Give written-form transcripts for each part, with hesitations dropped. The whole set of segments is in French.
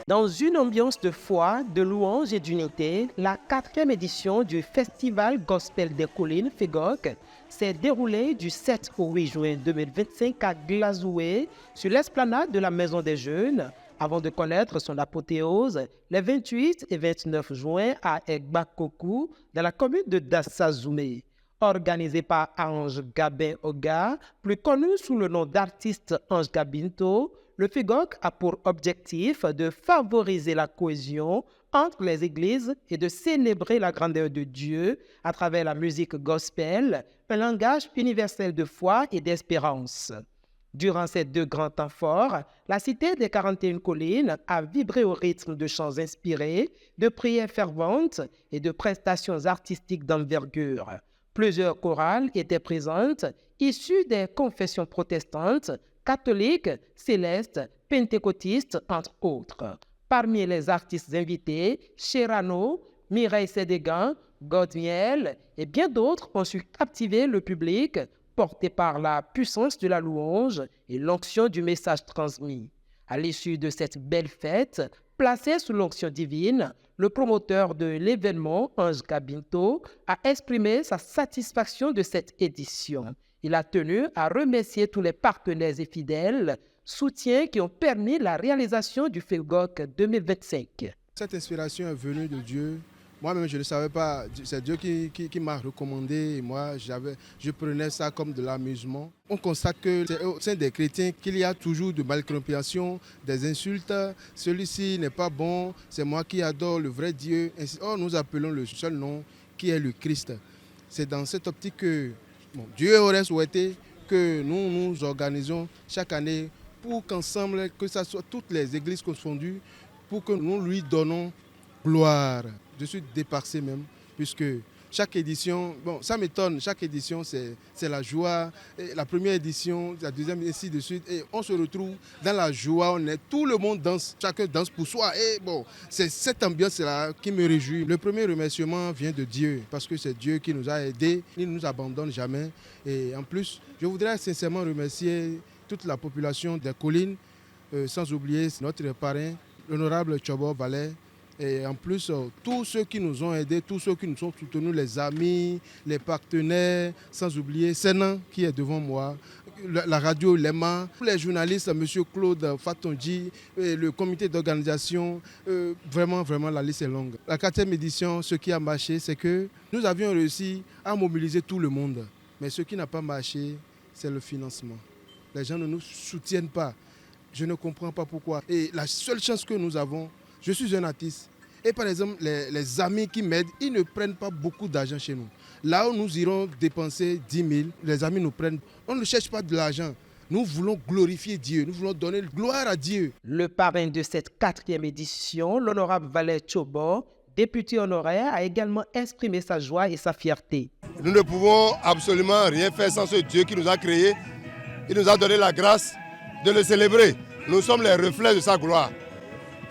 Dans une ambiance de foi, de louange et d'unité, la 4e édition du Festival Gospel des Collines FEGOC s'est déroulée du 7 au 8 juin 2025 à Glazoué, sur l'esplanade de la Maison des Jeunes, avant de connaître son apothéose les 28 et 29 juin à Egbakokou, dans la commune de Dassazoumé. Organisé par Ange Gabin Oga, plus connu sous le nom d'artiste Ange Gabinto, le FEGOC a pour objectif de favoriser la cohésion entre les églises et de célébrer la grandeur de Dieu à travers la musique gospel, un langage universel de foi et d'espérance. Durant ces 2 grands temps forts, la cité des 41 collines a vibré au rythme de chants inspirés, de prières ferventes et de prestations artistiques d'envergure. Plusieurs chorales étaient présentes, issues des confessions protestantes, catholiques, célestes, pentecôtistes, entre autres. Parmi les artistes invités, Cherano, Mireille Sédégan, Godmiel et bien d'autres ont su captiver le public, porté par la puissance de la louange et l'onction du message transmis. À l'issue de cette belle fête, placée sous l'onction divine, le promoteur de l'événement, Ange Gabinto, a exprimé sa satisfaction de cette édition. Il a tenu à remercier tous les partenaires et fidèles, soutiens qui ont permis la réalisation du FEGOC 2025. Cette inspiration est venue de Dieu. Moi-même, je ne savais pas. C'est Dieu qui m'a recommandé. Et moi, je prenais ça comme de l'amusement. On constate que c'est au sein des chrétiens qu'il y a toujours de malcompréhension, des insultes. Celui-ci n'est pas bon. C'est moi qui adore le vrai Dieu. Or, nous appelons le seul nom qui est le Christ. C'est dans cette optique que Dieu aurait souhaité que nous nous organisions chaque année pour qu'ensemble, que ce soit toutes les églises confondues, pour que nous lui donnons gloire. Je suis dépassé même, puisque chaque édition, ça m'étonne, chaque édition c'est la joie. Et la première édition, la deuxième, et ainsi de suite. Et on se retrouve dans la joie, tout le monde danse, chacun danse pour soi. Et c'est cette ambiance-là qui me réjouit. Le premier remerciement vient de Dieu, parce que c'est Dieu qui nous a aidés, il ne nous abandonne jamais. Et en plus, je voudrais sincèrement remercier toute la population des collines, sans oublier notre parrain, l'honorable Tchobo Valais. Et en plus, tous ceux qui nous ont aidés, tous ceux qui nous ont soutenus, les amis, les partenaires, sans oublier Sénan qui est devant moi, la radio Lema, les journalistes, M. Claude Fatonji, le comité d'organisation, vraiment la liste est longue. La 4e édition, ce qui a marché, c'est que nous avions réussi à mobiliser tout le monde. Mais ce qui n'a pas marché, c'est le financement. Les gens ne nous soutiennent pas. Je ne comprends pas pourquoi. Et la seule chance que nous avons, je suis un artiste. Et par exemple, les amis qui m'aident, ils ne prennent pas beaucoup d'argent chez nous. Là où nous irons dépenser 10 000, les amis nous prennent. On ne cherche pas de l'argent. Nous voulons glorifier Dieu. Nous voulons donner gloire à Dieu. Le parrain de cette 4e édition, l'honorable Valais Tchobo, député honoraire, a également exprimé sa joie et sa fierté. Nous ne pouvons absolument rien faire sans ce Dieu qui nous a créés. Il nous a donné la grâce de le célébrer. Nous sommes les reflets de sa gloire.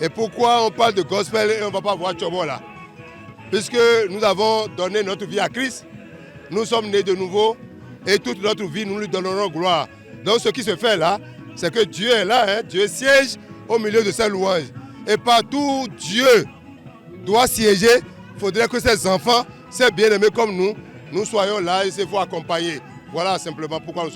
Et pourquoi on parle de gospel et on ne va pas voir Tchobo là? Puisque nous avons donné notre vie à Christ, nous sommes nés de nouveau et toute notre vie nous lui donnerons gloire. Donc ce qui se fait là, c'est que Dieu est là, Dieu siège au milieu de ses louanges. Et partout Dieu doit siéger, il faudrait que ces enfants, ces bien-aimés comme nous soyons là et se faut accompagner. Voilà simplement pourquoi nous sommes